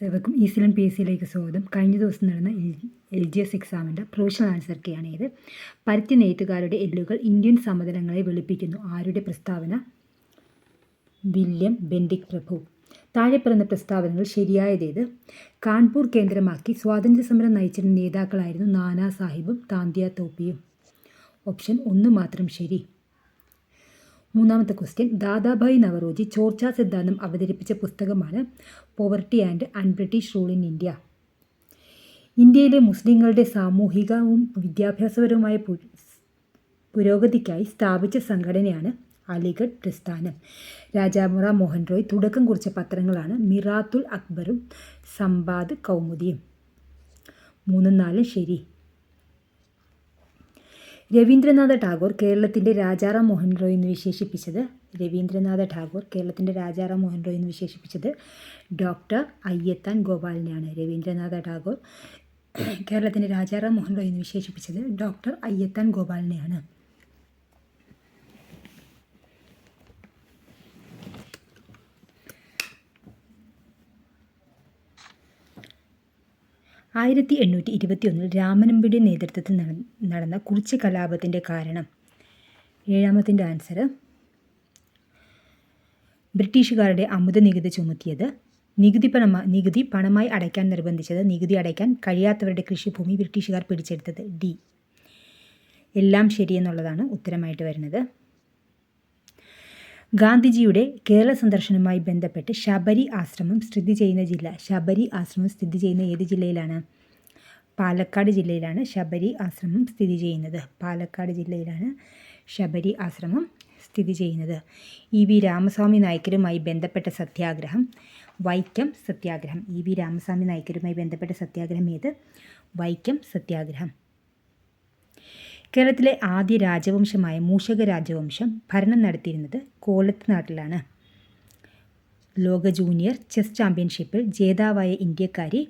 ഏവർക്കും ഈസിലൻ P S സിയിലേക്ക് സ്വാഗതം. കഴിഞ്ഞ ദിവസം നടന്ന LGS എക്സാമിൻ്റെ പ്രൊവിഷണൽ ആൻസർ കീയാണ് ഇത്. പരുത്തി നെയ്ത്തുകാരുടെ എല്ലുകൾ ഇന്ത്യൻ സമതലങ്ങളെ വെളുപ്പിക്കുന്നു. ആരുടെ പ്രസ്താവന? വില്യം ബെൻഡിക് പ്രഭു. താഴെ പറയുന്ന പ്രസ്താവനകൾ ശരിയായതേത്? കാൺപൂർ കേന്ദ്രമാക്കി സ്വാതന്ത്ര്യസമരം നയിച്ചിരുന്ന നേതാക്കളായിരുന്നു നാനാ സാഹിബും താന്തിയ തോപ്പിയും. ഓപ്ഷൻ 1 മാത്രം ശരി. മൂന്നാമത്തെ ക്വസ്റ്റ്യൻ, ദാദാഭായ് നവറോജി ചോർച്ചാ സിദ്ധാന്തം അവതരിപ്പിച്ച പുസ്തകമാണ് poverty and un-British rule in India. ഇന്ത്യയിലെ മുസ്ലിങ്ങളുടെ സാമൂഹികവും വിദ്യാഭ്യാസപരവുമായ പുരോഗതിക്കായി സ്ഥാപിച്ച സംഘടനയാണ് അലിഗഡ് പ്രസ്ഥാനം. രാജാറാം മോഹൻ റോയ് തുടക്കം കുറിച്ച പത്രങ്ങളാണ് മിറാത്തുൽ അക്ബറും സംബാദ് കൗമുദിയും. 3ഉം 4ഉം ശരി. രവീന്ദ്രനാഥ ടാഗോർ കേരളത്തിൻ്റെ രാജാറാം മോഹൻ റോയ് എന്ന് വിശേഷിപ്പിച്ചത് ഡോക്ടർ അയ്യത്താൻ ഗോപാലിനെയാണ്. രവീന്ദ്രനാഥ ടാഗോർ കേരളത്തിൻ്റെ രാജാറാം മോഹൻ റോയ് എന്ന് വിശേഷിപ്പിച്ചത് ഡോക്ടർ അയ്യത്താൻ ഗോപാലിനെയാണ്. ആയിരത്തി 1821 രാമനമ്പിയുടെ നേതൃത്വത്തിൽ നടന്ന കുറിച്യ കലാപത്തിൻ്റെ കാരണം? 7ാമത്തിൻ്റെ ആൻസർ ബ്രിട്ടീഷുകാരുടെ അമിത നികുതി ചുമത്തിയത്, നികുതി പണമായി അടയ്ക്കാൻ നിർബന്ധിച്ചത്, നികുതി അടയ്ക്കാൻ കഴിയാത്തവരുടെ കൃഷിഭൂമി ബ്രിട്ടീഷുകാർ പിടിച്ചെടുത്തത്. ഡി. എല്ലാം ശരിയെന്നുള്ളതാണ് ഉത്തരമായിട്ട് വരുന്നത്. ഗാന്ധിജിയുടെ കേരള സന്ദർശനവുമായി ബന്ധപ്പെട്ട് ശബരി ആശ്രമം സ്ഥിതി ചെയ്യുന്ന ഏത് ജില്ലയിലാണ്? പാലക്കാട് ജില്ലയിലാണ് ശബരി ആശ്രമം സ്ഥിതി ചെയ്യുന്നത്. ഇ വി രാമസ്വാമി നായ്ക്കരുമായി ബന്ധപ്പെട്ട സത്യാഗ്രഹം വൈക്കം സത്യാഗ്രഹം. ഏത്? വൈക്കം സത്യാഗ്രഹം. കേരളത്തിലെ ആദ്യ രാജവംശമായ മൂഷക രാജവംശം ഭരണം നടത്തിയിരുന്നത് കോലത്ത് നാട്ടിലാണ്. ലോക ജൂനിയർ ചെസ് ചാമ്പ്യൻഷിപ്പിൽ ജേതാവായ ഇന്ത്യക്കാരി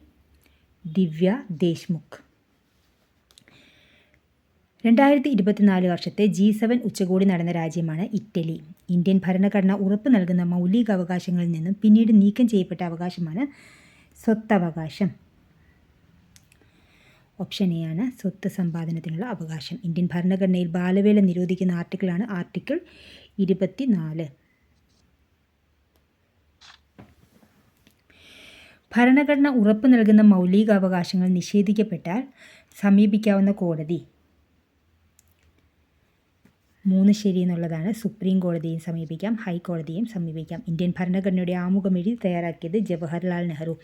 ദിവ്യ ദേശ്മുഖ്. 2024 വർഷത്തെ G7 ഉച്ചകോടി നടന്ന രാജ്യമാണ് ഇറ്റലി. ഇന്ത്യൻ ഭരണഘടന ഉറപ്പ് നൽകുന്ന മൗലികാവകാശങ്ങളിൽ നിന്നും പിന്നീട് നീക്കം ചെയ്യപ്പെട്ട അവകാശമാണ് സ്വത്തവകാശം. ഓപ്ഷൻ എ ആണ് സ്വത്ത് സമ്പാദനത്തിനുള്ള അവകാശം. ഇന്ത്യൻ ഭരണഘടനയിൽ ബാലവേല നിരോധിക്കുന്ന ആർട്ടിക്കിളാണ് ആർട്ടിക്കിൾ 24. ഭരണഘടന ഉറപ്പ് നൽകുന്ന മൗലികാവകാശങ്ങൾ നിഷേധിക്കപ്പെട്ടാൽ സമീപിക്കാവുന്ന കോടതി? 3 ശരി എന്നുള്ളതാണ്. സുപ്രീം കോടതിയും സമീപിക്കാം, ഹൈക്കോടതിയും സമീപിക്കാം. ഇന്ത്യൻ ഭരണഘടനയുടെ ആമുഖം എഴുതി തയ്യാറാക്കിയത് ജവഹർലാൽ നെഹ്റു.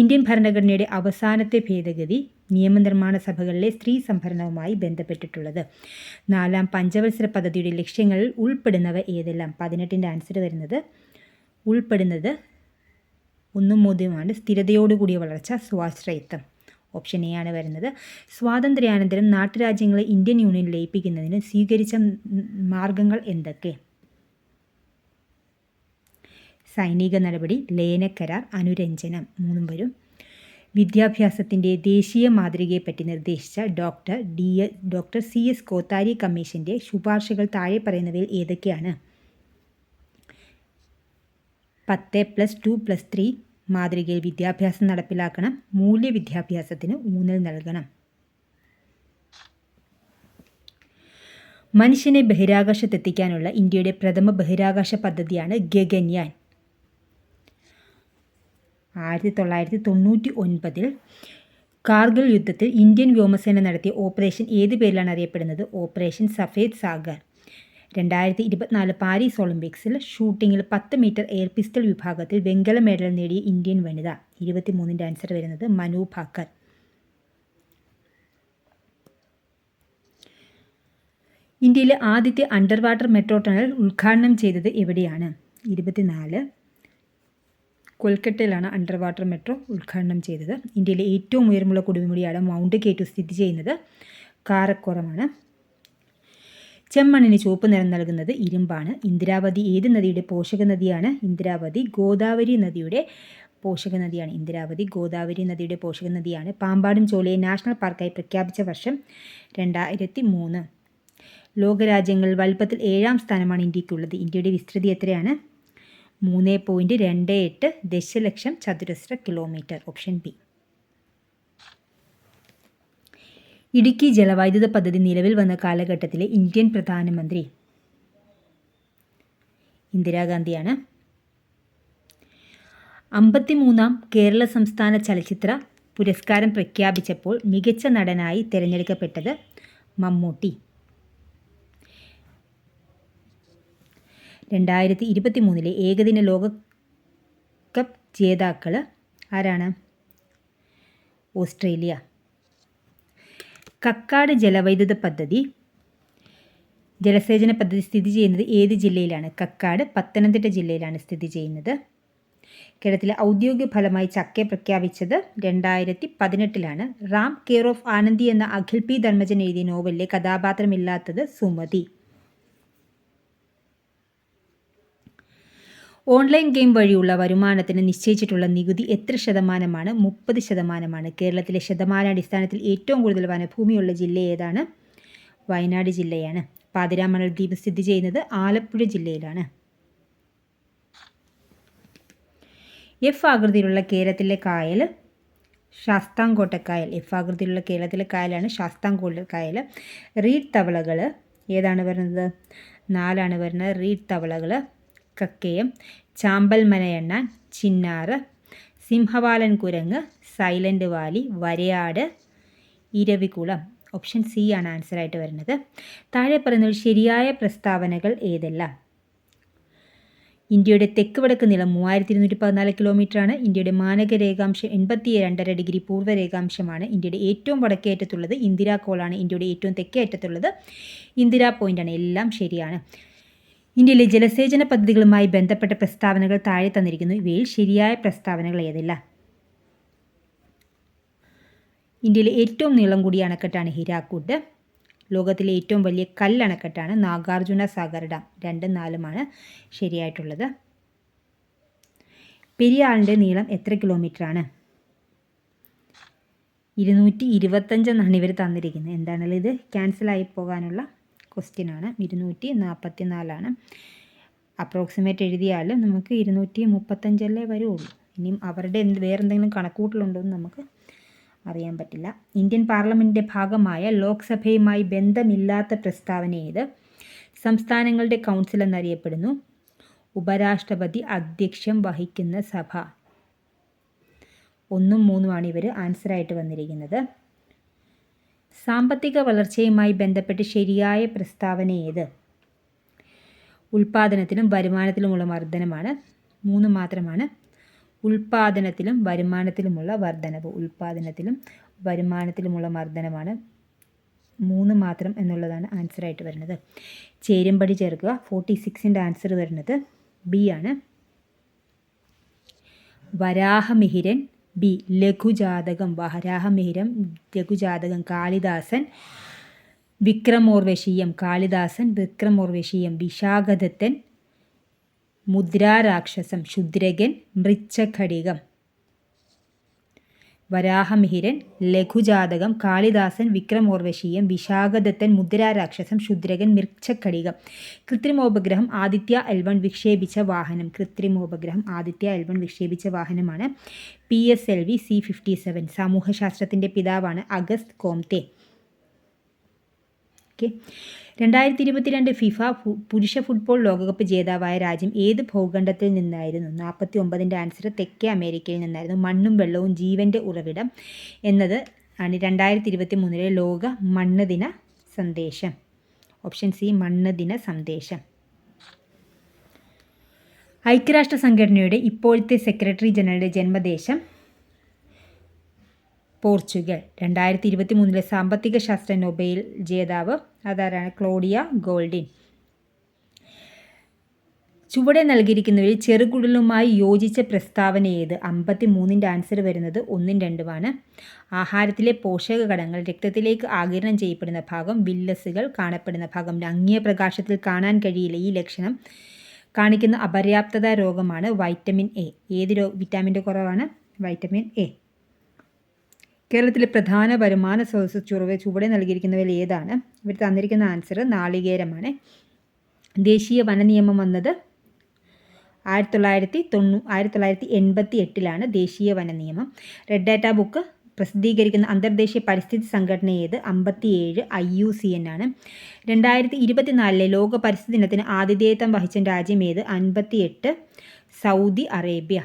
ഇന്ത്യൻ ഭരണഘടനയുടെ അവസാനത്തെ ഭേദഗതി നിയമനിർമ്മാണ സഭകളിലെ സ്ത്രീ സംവരണവുമായി ബന്ധപ്പെട്ടിട്ടുള്ളത്. 4ാം പഞ്ചവത്സര പദ്ധതിയുടെ ലക്ഷ്യങ്ങളിൽ ഉൾപ്പെടുന്നവ ഏതെല്ലാം? 18ൻ്റെ ആൻസർ വരുന്നത് ഉൾപ്പെടുന്നത് 1ഉം 3ഉമാണ്. സ്ഥിരതയോടുകൂടിയ വളർച്ച, സ്വാശ്രയത്വം. ഓപ്ഷൻ എ ആണ് വരുന്നത്. സ്വാതന്ത്ര്യാനന്തരം നാട്ടുരാജ്യങ്ങളെ ഇന്ത്യൻ യൂണിയൻ ലയിപ്പിക്കുന്നതിന് സ്വീകരിച്ച മാർഗങ്ങൾ എന്തൊക്കെ? സൈനിക നടപടി, ലയനക്കരാർ, അനുരഞ്ജനം. 3ഉം വരും. വിദ്യാഭ്യാസത്തിൻ്റെ ദേശീയ മാതൃകയെപ്പറ്റി നിർദ്ദേശിച്ച ഡോക്ടർ CS കോത്താരി കമ്മീഷൻ്റെ ശുപാർശകൾ താഴെ പറയുന്നവയിൽ ഏതൊക്കെയാണ്? 10+2+3 മാതൃകയിൽ വിദ്യാഭ്യാസം നടപ്പിലാക്കണം. മൂല്യവിദ്യാഭ്യാസത്തിന് ഊന്നൽ നൽകണം. മനുഷ്യനെ ബഹിരാകാശത്തെത്തിക്കാനുള്ള ഇന്ത്യയുടെ പ്രഥമ ബഹിരാകാശ പദ്ധതിയാണ് ഗഗൻയാൻ. 1999 കാർഗിൽ യുദ്ധത്തിൽ ഇന്ത്യൻ വ്യോമസേന നടത്തിയ ഓപ്പറേഷൻ ഏത് പേരിലാണ് അറിയപ്പെടുന്നത്? ഓപ്പറേഷൻ സഫേദ് സാഗർ. 2024 പാരീസ് ഒളിമ്പിക്സിൽ ഷൂട്ടിങ്ങിൽ 10 മീറ്റർ എയർ പിസ്റ്റൾ വിഭാഗത്തിൽ വെങ്കല മെഡൽ നേടിയ ഇന്ത്യൻ വനിത? 23ൻ്റെ ആൻസർ വരുന്നത് മനു ഭാക്കർ. ഇന്ത്യയിലെ ആദ്യത്തെ അണ്ടർ വാട്ടർ മെട്രോ ടണൽ ഉദ്ഘാടനം ചെയ്തത് എവിടെയാണ്? 24 കൊൽക്കത്തയിലാണ് അണ്ടർ വാട്ടർ മെട്രോ ഉദ്ഘാടനം ചെയ്തത്. ഇന്ത്യയിലെ ഏറ്റവും ഉയരമുള്ള കൊടുമുടിയാണ് മൗണ്ട് K2 സ്ഥിതി ചെയ്യുന്നത് കാരക്കോറമാണ്. ചെമ്മണ്ണിന് ചുവപ്പ് നിറം നൽകുന്നത് ഇരുമ്പാണ്. ഇന്ദിരാവതി ഏത് നദിയുടെ പോഷക നദിയാണ്? ഇന്ദിരാവതി ഗോദാവരി നദിയുടെ പോഷക നദിയാണ്. പാമ്പാടും ചോലയെ നാഷണൽ പാർക്കായി പ്രഖ്യാപിച്ച വർഷം 2003. ലോകരാജ്യങ്ങളിൽ വലുപ്പത്തിൽ 7ാം സ്ഥാനമാണ് ഇന്ത്യക്കുള്ളത്. ഇന്ത്യയുടെ വിസ്തൃതി എത്രയാണ്? 3.28 ദശലക്ഷം ചതുരശ്ര കിലോമീറ്റർ. Option B. ഇടുക്കി ജലവൈദ്യുത പദ്ധതി നിലവിൽ വന്ന കാലഘട്ടത്തിലെ ഇന്ത്യൻ പ്രധാനമന്ത്രി ഇന്ദിരാഗാന്ധിയാണ്. 53-ാം കേരള സംസ്ഥാന ചലച്ചിത്ര പുരസ്കാരം പ്രഖ്യാപിച്ചപ്പോൾ മികച്ച നടനായി തിരഞ്ഞെടുക്കപ്പെട്ടത് മമ്മൂട്ടി. 2023 ഏകദിന ലോകകപ്പ് ജേതാക്കൾ ആരാണ്? ഓസ്ട്രേലിയ. കക്കാട് ജലസേചന പദ്ധതി സ്ഥിതി ചെയ്യുന്നത് ഏത് ജില്ലയിലാണ്? കക്കാട് പത്തനംതിട്ട ജില്ലയിലാണ് സ്ഥിതി ചെയ്യുന്നത്. കേരളത്തിലെ ഔദ്യോഗിക ഫലമായി ചക്ക പ്രഖ്യാപിച്ചത് 2018 റാം കെയർ ഓഫ് ആനന്ദി എന്ന അഖിൽ പി ധർമ്മജൻ എഴുതിയ നോവലിലെ കഥാപാത്രമില്ലാത്തത് സുമതി. ഓൺലൈൻ ഗെയിം വഴിയുള്ള വരുമാനത്തിന് നിശ്ചയിച്ചിട്ടുള്ള നികുതി എത്ര ശതമാനമാണ്? 30%. കേരളത്തിലെ ശതമാനാടിസ്ഥാനത്തിൽ ഏറ്റവും കൂടുതൽ വനഭൂമിയുള്ള ജില്ല ഏതാണ്? വയനാട് ജില്ലയാണ്. പാതിരാമണൽ ദ്വീപ് സ്ഥിതി ചെയ്യുന്നത് ആലപ്പുഴ ജില്ലയിലാണ്. എഫ് ആകൃതിയിലുള്ള കേരളത്തിലെ കായൽ ശാസ്താംകോട്ടക്കായൽ. എഫ് ആകൃതിയിലുള്ള കേരളത്തിലെ കായലാണ് ശാസ്താംകോട്ടക്കായൽ. റീഡ് തവളകൾ ഏതാണ് വരുന്നത്? 4 വരുന്നത്. റീഡ് തവളകൾ കക്കയം, ചാമ്പൽ മനയണ്ണാൻ, ചിന്നാറ്, സിംഹവാലൻ കുരങ്ങ്, സൈലൻ്റ് വാലി, വരയാട്, ഇരവികുളം. ഓപ്ഷൻ സി ആണ് ആൻസറായിട്ട് വരുന്നത്. താഴെ പറയുന്നതിൽ ശരിയായ പ്രസ്താവനകൾ ഏതെല്ലാം? ഇന്ത്യയുടെ തെക്ക് വടക്ക് നീളം 3214 കിലോമീറ്ററാണ്. ഇന്ത്യയുടെ മാനക രേഖാംശം 82.5 ഡിഗ്രി പൂർവ്വ രേഖാംശമാണ്. ഇന്ത്യയുടെ ഏറ്റവും വടക്കേ അറ്റത്തുള്ളത് ഇന്ദിരാ കോളാണ്. ഇന്ത്യയുടെ ഏറ്റവും തെക്കേ അറ്റത്തുള്ളത് ഇന്ദിരാ പോയിൻ്റാണ്. എല്ലാം ശരിയാണ്. ഇന്ത്യയിലെ ജലസേചന പദ്ധതികളുമായി ബന്ധപ്പെട്ട പ്രസ്താവനകൾ താഴെ തന്നിരിക്കുന്നു. ഇവയിൽ ശരിയായ പ്രസ്താവനകൾ ഏതെല്ലാം? ഇന്ത്യയിലെ ഏറ്റവും നീളം കൂടിയ അണക്കെട്ടാണ് ഹിരാക്കുഡ്. ലോകത്തിലെ ഏറ്റവും വലിയ കല്ലണക്കെട്ടാണ് നാഗാർജുന സാഗർ ഡാം. 2ഉം 4ഉമാണ് ശരിയായിട്ടുള്ളത്. പെരിയാറിൻ്റെ നീളം എത്ര കിലോമീറ്ററാണ്? 225 എന്നാണ് ഇവർ തന്നിരിക്കുന്നത്. എന്താണല്ലോ ഇത് ക്യാൻസലായി പോകാനുള്ള ക്വസ്റ്റ്യനാണ്. 244 അപ്രോക്സിമേറ്റ് എഴുതിയാലും നമുക്ക് 235 വരുള്ളൂ. ഇനിയും അവരുടെ വേറെന്തെങ്കിലും കണക്കൂട്ടലുണ്ടോ എന്ന് നമുക്ക് അറിയാൻ പറ്റില്ല. ഇന്ത്യൻ പാർലമെൻറ്റിൻ്റെ ഭാഗമായ ലോക്സഭയുമായി ബന്ധമില്ലാത്ത പ്രസ്താവന ഏത്? സംസ്ഥാനങ്ങളുടെ കൗൺസിൽ എന്നറിയപ്പെടുന്നു. ഉപരാഷ്ട്രപതി അധ്യക്ഷം വഹിക്കുന്ന സഭ. 1ഉം 3ഉമാണ് ഇവർ ആൻസറായിട്ട് വന്നിരിക്കുന്നത്. സാമ്പത്തിക വളർച്ചയുമായി ബന്ധപ്പെട്ട് ശരിയായ പ്രസ്താവന ഏത്? ഉൽപ്പാദനത്തിലും വരുമാനത്തിലുമുള്ള വർധനമാണ്. 3 മാത്രമാണ്. ഉൽപ്പാദനത്തിലും വരുമാനത്തിലുമുള്ള വർധനവ്. ഉൽപ്പാദനത്തിലും വരുമാനത്തിലുമുള്ള വർധനമാണ്. 3 മാത്രം എന്നുള്ളതാണ് ആൻസറായിട്ട് വരുന്നത്. ചേരുംപടി ചേർക്കുക. 46ൻ്റെ ആൻസർ വരുന്നത് ബി ആണ്. വരാഹമിഹിരൻ ബി. ലഘുജാതകം. വരാഹമിഹിരം ലഘുജാതകം. കാളിദാസൻ വിക്രമോർവശീയം. കാളിദാസൻ വിക്രമോർവശീയം. വിശാഖദത്തൻ മുദ്രാരാക്ഷസം. ശൂദ്രകൻ മൃച്ഛകടികം. വരാഹമിഹിരൻ ലഘുജാതകം, കാളിദാസൻ വിക്രമോർവശീയം, വിശാഖദത്തൻ മുദ്രാരാക്ഷസം, ശൂദ്രകൻ മൃച്ഛകടികം. കൃത്രിമോപഗ്രഹം ആദിത്യ L1 വിക്ഷേപിച്ച വാഹനം. കൃത്രിമോപഗ്രഹം ആദിത്യ L1 വിക്ഷേപിച്ച വാഹനമാണ് PSLV C-57. സമൂഹശാസ്ത്രത്തിൻ്റെ പിതാവാണ് അഗസ്റ്റ് കോംതെ. ഓക്കെ. 2022 ഫിഫ പുരുഷ ഫുട്ബോൾ ലോകകപ്പ് ജേതാവായ രാജ്യം ഏത് ഭൂഖണ്ഡത്തിൽ നിന്നായിരുന്നു? 49ൻ്റെ ആൻസർ തെക്കേ അമേരിക്കയിൽ നിന്നായിരുന്നു. മണ്ണും വെള്ളവും ജീവൻ്റെ ഉറവിടം എന്നത് ആണ് 2023 ലോക മണ്ണ് ദിന സന്ദേശം. ഓപ്ഷൻ സി മണ്ണ് ദിന സന്ദേശം. ഐക്യരാഷ്ട്ര സംഘടനയുടെ ഇപ്പോഴത്തെ സെക്രട്ടറി ജനറലുടെ ജന്മദേശം പോർച്ചുഗൽ. 2023 സാമ്പത്തിക ശാസ്ത്ര നൊബേൽ ജേതാവ് അതാരാണ്? Claudia Goldin. ചുവടെ നൽകിയിരിക്കുന്നവരിൽ ചെറുകുടലുമായി യോജിച്ച പ്രസ്താവന ഏത്? 53ൻ്റെ ആൻസർ വരുന്നത് 1ഉം 2ഉമാണ്. ആഹാരത്തിലെ പോഷക ഘടകങ്ങൾ രക്തത്തിലേക്ക് ആഗിരണം ചെയ്യപ്പെടുന്ന ഭാഗം, വില്ലസുകൾ കാണപ്പെടുന്ന ഭാഗം. മങ്ങിയ പ്രകാശത്തിൽ കാണാൻ കഴിയില്ല. ഈ ലക്ഷണം കാണിക്കുന്ന അപര്യാപ്തത രോഗമാണ് വൈറ്റമിൻ എ. ഏത് വിറ്റാമിൻ്റെ കുറവാണ്? Vitamin A. കേരളത്തിലെ പ്രധാന വരുമാന സ്രോതസ് ചുവടെ നൽകിയിരിക്കുന്നവയിൽ ഏതാണ്? ഇവർ തന്നിരിക്കുന്ന ആൻസർ നാളികേരമാണ്. ദേശീയ വന നിയമം വന്നത് 1988 ദേശീയ വന നിയമം. റെഡ് ഡാറ്റ ബുക്ക് പ്രസിദ്ധീകരിക്കുന്ന അന്തർദേശീയ പരിസ്ഥിതി സംഘടന ഏത്? 57 IUCN ആണ്. 2024 ലോക പരിസ്ഥിതി ദിനത്തിന് ആതിഥേയത്വം വഹിച്ച രാജ്യം ഏത്? 58 സൗദി അറേബ്യ.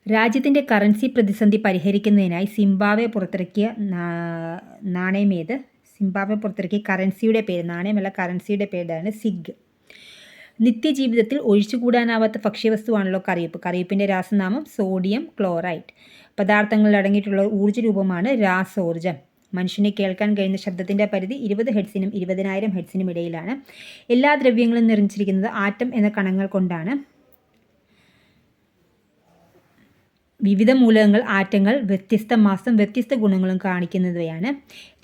രാജ്യത്തിൻ്റെ കറൻസി പ്രതിസന്ധി പരിഹരിക്കുന്നതിനായി സിംബാബ്വെ പുറത്തിറക്കിയ നാണയം ഏത്? സിംബാബ്വെ പുറത്തിറക്കിയ കറൻസിയുടെ പേര്, നാണയമല്ല കറൻസിയുടെ പേരാണ് സിഗ്. നിത്യജീവിതത്തിൽ ഒഴിച്ചുകൂടാനാവാത്ത ഭക്ഷ്യവസ്തുവാണല്ലോ കറിവേപ്പ്. കറിവേപ്പിൻ്റെ രാസനാമം സോഡിയം ക്ലോറൈഡ്. പദാർത്ഥങ്ങളിൽ അടങ്ങിയിട്ടുള്ള ഊർജ്ജ രൂപമാണ് രാസോർജ്ജം. മനുഷ്യനെ കേൾക്കാൻ കഴിയുന്ന ശബ്ദത്തിൻ്റെ പരിധി 20 ഹെർട്സിനും 20,000 ഹെർട്സിനും ഇടയിലാണ്. എല്ലാ ദ്രവ്യങ്ങളും നിർമ്മിച്ചിരിക്കുന്നത് ആറ്റം എന്ന കണങ്ങൾ കൊണ്ടാണ്. വിവിധ മൂലകങ്ങൾ ആറ്റങ്ങൾ വ്യത്യസ്ത മാസം വ്യത്യസ്ത ഗുണങ്ങളും കാണിക്കുന്നവയാണ്.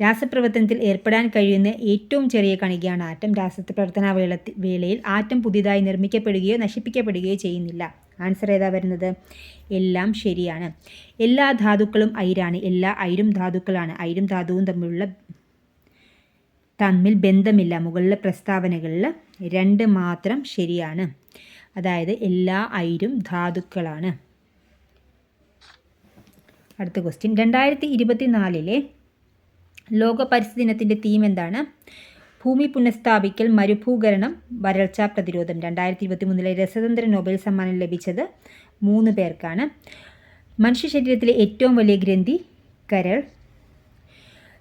രാസപ്രവർത്തനത്തിൽ ഏർപ്പെടാൻ കഴിയുന്ന ഏറ്റവും ചെറിയ കണികയാണ് ആറ്റം. രാസപ്രവർത്തന വേളയിൽ ആറ്റം പുതിയതായി നിർമ്മിക്കപ്പെടുകയോ നശിപ്പിക്കപ്പെടുകയോ ചെയ്യുന്നില്ല. ആൻസർ ഏതാ വരുന്നത്? എല്ലാം ശരിയാണ്. എല്ലാ ധാതുക്കളും അയിരാണ്. എല്ലാ അയിരും ധാതുക്കളാണ്. അയിരും ധാതുവും തമ്മിൽ ബന്ധമില്ല. മുകളിലെ പ്രസ്താവനകളിൽ 2 മാത്രം ശരിയാണ്. അതായത് എല്ലാ അയിരും ധാതുക്കളാണ്. അടുത്ത ക്വസ്റ്റ്യൻ, 2024 ലോക പരിസ്ഥിതി ദിനത്തിൻ്റെ തീം എന്താണ്? ഭൂമി പുനഃസ്ഥാപിക്കൽ, മരുഭൂകരണം, വരൾച്ചാ പ്രതിരോധം. 2023 രസതന്ത്ര നൊബേൽ സമ്മാനം ലഭിച്ചത് 3 പേർക്കാണ്. മനുഷ്യ ശരീരത്തിലെ ഏറ്റവും വലിയ ഗ്രന്ഥി കരൾ.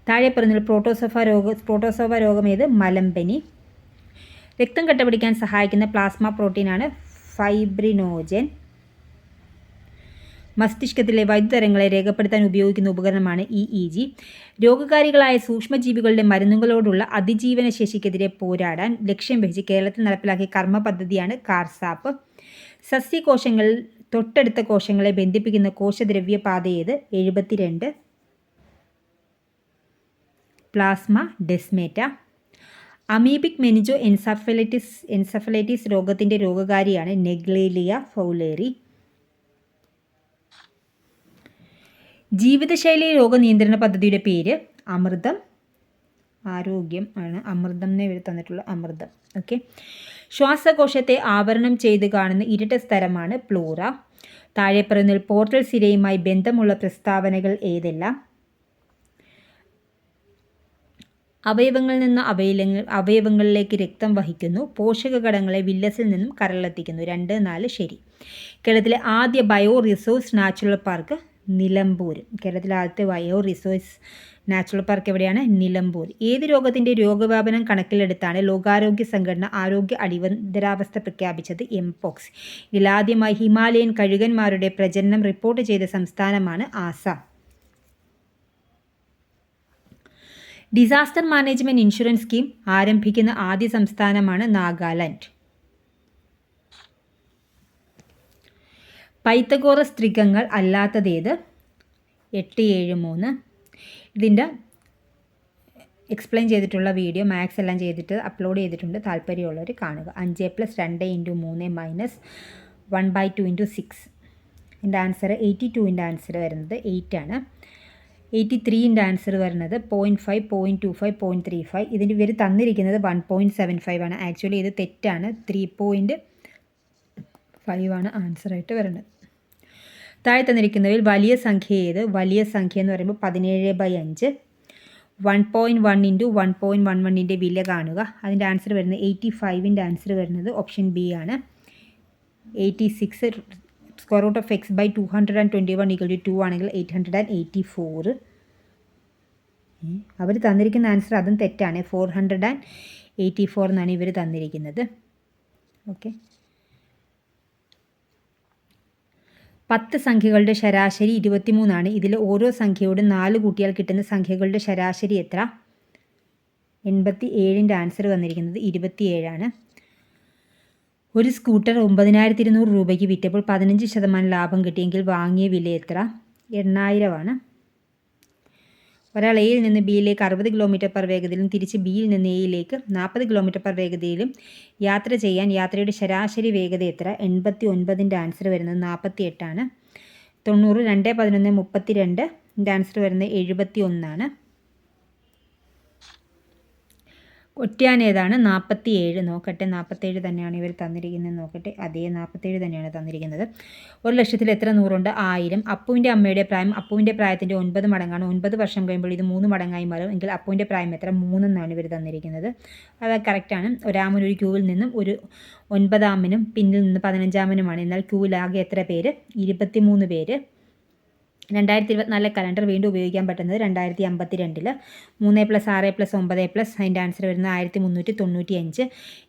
താഴെ പറയുന്നതിൽ പ്രോട്ടോസോവ രോഗം ഏത്? മലമ്പനി. രക്തം കട്ടപിടിക്കാൻ സഹായിക്കുന്ന പ്ലാസ്മ പ്രോട്ടീനാണ് ഫൈബ്രിനോജൻ. മസ്തിഷ്കത്തിലെ വൈദ്യുതരങ്ങളെ രേഖപ്പെടുത്താൻ ഉപയോഗിക്കുന്ന ഉപകരണമാണ് EEG. രോഗകാരികളായ സൂക്ഷ്മജീവികളുടെ മരുന്നുകളോടുള്ള അതിജീവന ശേഷിക്കെതിരെ പോരാടാൻ ലക്ഷ്യം വെച്ച് കേരളത്തിൽ നടപ്പിലാക്കിയ കർമ്മ പദ്ധതിയാണ് കാർസാപ്പ്. സസ്യകോശങ്ങൾ തൊട്ടടുത്ത കോശങ്ങളെ ബന്ധിപ്പിക്കുന്ന കോശദ്രവ്യപാത ഏത്? 72 പ്ലാസ്മ ഡെസ്മേറ്റ. അമീബിക് മെനിഞ്ചോ എൻസഫലൈറ്റിസ് രോഗത്തിൻ്റെ രോഗകാരിയാണ് നെഗ്ലേലിയ ഫൗലേറി. ജീവിതശൈലി രോഗനിയന്ത്രണ പദ്ധതിയുടെ പേര് അമൃതം. ആരോഗ്യം ആണ് അമൃതം എന്ന് ഇവർ തന്നിട്ടുള്ള അമൃതം. ഓക്കെ. ശ്വാസകോശത്തെ ആവരണം ചെയ്ത് കാണുന്ന ഇരട്ട സ്തരമാണ് പ്ലൂറ. താഴെ പറയുന്നതിൽ പോർട്ടൽ സിരയുമായി ബന്ധമുള്ള പ്രസ്താവനകൾ ഏതെല്ലാം? അവയവങ്ങളിൽ നിന്ന് അവയവങ്ങളിലേക്ക് രക്തം വഹിക്കുന്നു. പോഷക ഘടകങ്ങളെ വില്ലസിൽ നിന്നും കരളിലെത്തിക്കുന്നു. 2, 4 ശരി. കേരളത്തിലെ ആദ്യ bio resource natural park Nilambur. കേരളത്തിലെ ആദ്യത്തെ ബയോ റിസോഴ്സ് നാച്ചുറൽ പാർക്ക് എവിടെയാണ്? നിലമ്പൂർ. ഏത് രോഗത്തിൻ്റെ രോഗവ്യാപനം കണക്കിലെടുത്താണ് ലോകാരോഗ്യ സംഘടന ആരോഗ്യ അടിയന്തരാവസ്ഥ പ്രഖ്യാപിച്ചത്? എംപോക്സ്. ഇതിലാദ്യമായി ഹിമാലയൻ കഴുകന്മാരുടെ പ്രജനനം റിപ്പോർട്ട് ചെയ്ത സംസ്ഥാനമാണ് Assam. Disaster management insurance scheme ആരംഭിക്കുന്ന ആദ്യ സംസ്ഥാനമാണ് നാഗാലാൻഡ്. പൈത്തഗോറസ് ത്രികങ്ങൾ അല്ലാത്തതേത്? 8, 7, 3. ഇതിൻ്റെ എക്സ്പ്ലെയിൻ ചെയ്തിട്ടുള്ള വീഡിയോ മാത്സ് എല്ലാം ചെയ്തിട്ട് അപ്ലോഡ് ചെയ്തിട്ടുണ്ട്. താല്പര്യമുള്ളവർ കാണുക. 5 + 2 × 3 - 1/2 × 6. എൻ്റെ ആൻസർ 82ൻ്റെ ആൻസർ വരുന്നത് 8 ആണ്. 83ൻ്റെ ആൻസർ വരുന്നത് 0.5, 0.25, 0.35. ഇതിൻ്റെ ഇവർ തന്നിരിക്കുന്നത് 1.75 ആണ്. ആക്ച്വലി ഇത് തെറ്റാണ്. 3.5 ആണ് ആൻസറായിട്ട് വരുന്നത്. താഴെ തന്നിരിക്കുന്നവയിൽ വലിയ സംഖ്യ ഏത്? വലിയ സംഖ്യ എന്ന് പറയുമ്പോൾ 17/5. 1.1 × 1.11ൻ്റെ വില കാണുക. അതിൻ്റെ ആൻസർ വരുന്നത് 85ൻ്റെ ആൻസർ വരുന്നത് ഓപ്ഷൻ ബി ആണ്. 86 √(x/221 = 2 ആണെങ്കിൽ 884. അവർ തന്നിരിക്കുന്ന ആൻസർ അതും തെറ്റാണ്. 484 എന്നാണ് ഇവർ തന്നിരിക്കുന്നത്. ഓക്കെ. 10 സംഖ്യകളുടെ ശരാശരി 23 ആണ്. ഇതിൽ ഓരോ സംഖ്യയോടും 4 കൂട്ടിയാൽ കിട്ടുന്ന സംഖ്യകളുടെ ശരാശരി എത്ര? 87ൻ്റെ ആൻസർ വന്നിരിക്കുന്നത് 27 ആണ്. ഒരു സ്കൂട്ടർ 9,200 രൂപയ്ക്ക് വിറ്റപ്പോൾ 15% ലാഭം കിട്ടിയെങ്കിൽ വാങ്ങിയ വില എത്ര? 8,000 ആണ്. ഒരാൾ എയിൽ നിന്ന് ബിയിലേക്ക് 60 km/h വേഗതയിലും തിരിച്ച് ബിയിൽ നിന്ന് എയിലേക്ക് 40 km/h വേഗതയിലും യാത്ര ചെയ്യാൻ യാത്രയുടെ ശരാശരി വേഗത എത്ര? 89ൻ്റെ ആൻസർ വരുന്നത് 48 ആണ്. 90, 2, 11, 32ൻ്റെ ആൻസർ വരുന്നത് 71 ആണ്. ഒറ്റയാൻ ഏതാണ്? 47. നോക്കട്ടെ, 47 തന്നെയാണ് ഇവർ തന്നിരിക്കുന്നത്. നോക്കട്ടെ, അതേ 47 തന്നെയാണ് തന്നിരിക്കുന്നത്. 1,00,000 എത്ര 100 ഉണ്ട്? 1000. അപ്പുവിൻ്റെ അമ്മയുടെ പ്രായം അപ്പുവിൻ്റെ പ്രായത്തിൻ്റെ 9 മടങ്ങാണ്. 9 വർഷം കഴിയുമ്പോൾ ഇത് 3 മടങ്ങായി മാറും. എങ്കിൽ അപ്പുവിൻ്റെ പ്രായം എത്ര? 3 എന്നാണ് ഇവർ തന്നിരിക്കുന്നത്. അത് കറക്റ്റാണ്. ഒരാമൻ ഒരു ക്യൂവിൽ നിന്നും ഒരു 9-ആമനും പിന്നിൽ നിന്ന് 15-ആമനുമാണ്. എന്നാൽ ക്യൂവിലാകെ എത്ര പേര്? 23 പേര്. 2024 കലണ്ടർ വീണ്ടും ഉപയോഗിക്കാൻ പറ്റുന്നത് 2052. 3+6+9+, അതിൻ്റെ ആൻസർ വരുന്നത് 1395.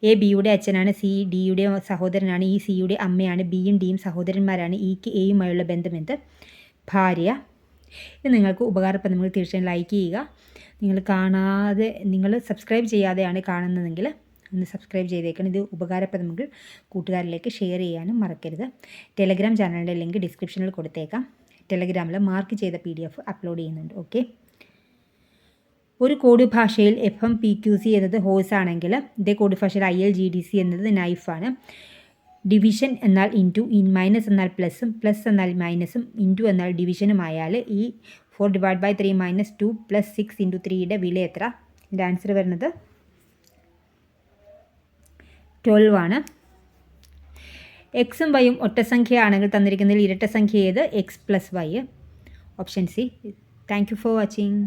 എ ബിയുടെ അച്ഛനാണ്, സി ഡിയുടെ സഹോദരനാണ്, ഈ സിയുടെ അമ്മയാണ്, ബിയും ഡിയും സഹോദരന്മാരാണ്. ഇക്ക് എയുമായുള്ള ബന്ധമെന്ത്? ഭാര്യ. ഇത് നിങ്ങൾക്ക് ഉപകാരപ്രദങ്ങൾ തീർച്ചയായും ലൈക്ക് ചെയ്യുക. നിങ്ങൾ സബ്സ്ക്രൈബ് ചെയ്യാതെയാണ് കാണുന്നതെങ്കിൽ ഒന്ന് സബ്സ്ക്രൈബ് ചെയ്തേക്കണം. ഇത് ഉപകാരപ്രദമെങ്കിൽ കൂട്ടുകാരിലേക്ക് ഷെയർ ചെയ്യാനും മറക്കരുത്. ടെലഗ്രാം ചാനലിൻ്റെ ലിങ്ക് ഡിസ്ക്രിപ്ഷനിൽ കൊടുത്തേക്കാം. ടെലഗ്രാമിൽ മാർക്ക് ചെയ്ത PDF അപ്ലോഡ് ചെയ്യുന്നുണ്ട്. ഓക്കെ. ഒരു കോഡ് ഭാഷയിൽ FMPQC എന്നത് ഹോഴ്സ് ആണെങ്കിൽ ഇതേ കോഡ് ഭാഷയിൽ ILGDC എന്നത് നൈഫാണ്. ഡിവിഷൻ എന്നാൽ ഇൻറ്റു, മൈനസ് എന്നാൽ പ്ലസും, പ്ലസ് എന്നാൽ മൈനസും, ഇൻറ്റു എന്നാൽ ഡിവിഷനുമായാൽ ഈ 4/3 - 2 + 6 × 3യുടെ വില എത്ര? ഇതിൻ്റെ ആൻസർ വരുന്നത് 12 ആണ്. എക്സും വൈയും ഒറ്റസംഖ്യയാണെങ്കിൽ തന്നിരിക്കുന്നതിൽ ഇരട്ട സംഖ്യ ഏത്? X + Y. Option C. Thank you for watching.